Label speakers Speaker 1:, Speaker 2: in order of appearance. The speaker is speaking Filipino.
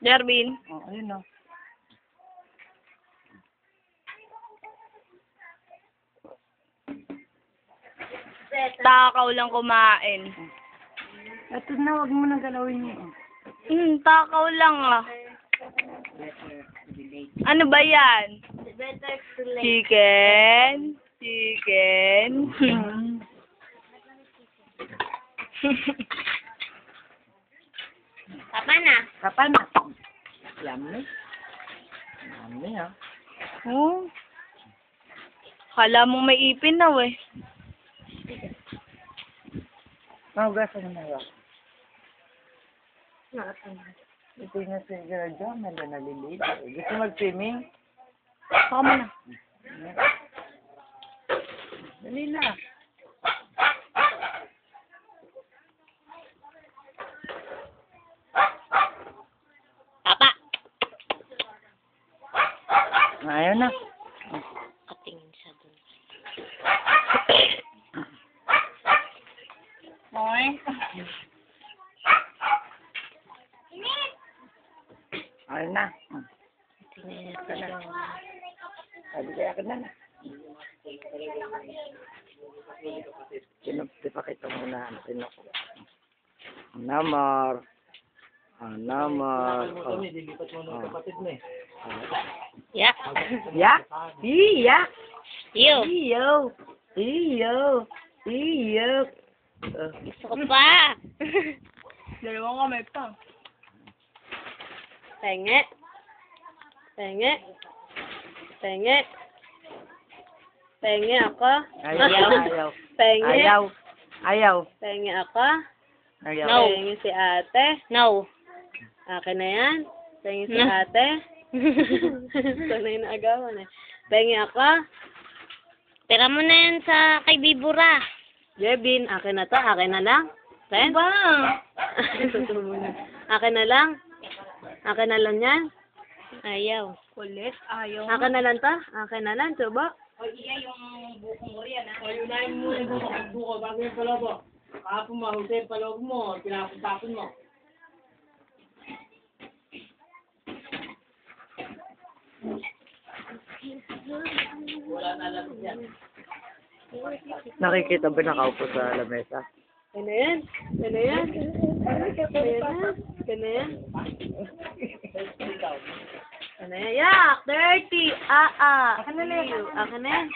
Speaker 1: Jervin.
Speaker 2: Oh, ayun na.
Speaker 1: Takaw lang kumain.
Speaker 2: Ito na, wag mo na galawin yun.
Speaker 1: Takaw lang ah. Ano ba yan? Chicken. Chicken.
Speaker 3: Papa na.
Speaker 2: Kapan na. Yummy. Yummy, ha?
Speaker 1: Oh. Kala mo may ipin na eh.
Speaker 2: Mahugasan na nawa. Ito yung nasa dyan, nalilid. Gusto mag-swimming?
Speaker 1: Saka mo na.
Speaker 2: Dali na.
Speaker 3: Papa.
Speaker 2: Ayaw na.
Speaker 3: Katingin siya dun.
Speaker 1: Oy.
Speaker 2: Ayaw na.
Speaker 3: Tingin siya dun.
Speaker 2: Sabi kaya ka na na. Pinapakita muna. Namar. Namar.
Speaker 3: Yeah.
Speaker 2: Yak? Iyak?
Speaker 3: You.
Speaker 2: Iyo. Iyo. Iyo.
Speaker 3: Gusto ko pa.
Speaker 1: Dalawang kamay pa.
Speaker 3: Penge. Penge. Penge. Penge ako.
Speaker 2: Ayaw.
Speaker 3: Penge.
Speaker 2: Ayaw. Ayaw.
Speaker 3: Penge ako.
Speaker 2: Ayaw.
Speaker 3: No. Penge si ate. No. Akin na yan. Penge si ate. Sanay na agawan eh. Penge ako. Tira mo na yan sa kay Bibura. Jebin, akin na to. Akin na lang. Ren?
Speaker 1: Ba?
Speaker 3: Akin na lang. Akin na lang yan. Ayaw.
Speaker 1: Kulit. Ayaw.
Speaker 3: Akin na lang to. Akin na lang. Subo.
Speaker 1: Oy, iya yung bukong mo riyan ah.
Speaker 4: Ay, unahin mo yung buko bago yung palobo. Kahapon mahusay yung palobo mo, pinapon mo. Wala na alam yan.
Speaker 2: Nakikita ba nakaupo sa lamesa?
Speaker 3: Ano yan? Ano yan? Ano yan? Ano yan? Ano yan? Yak! Dirty! Akin na yan. Akin na yan.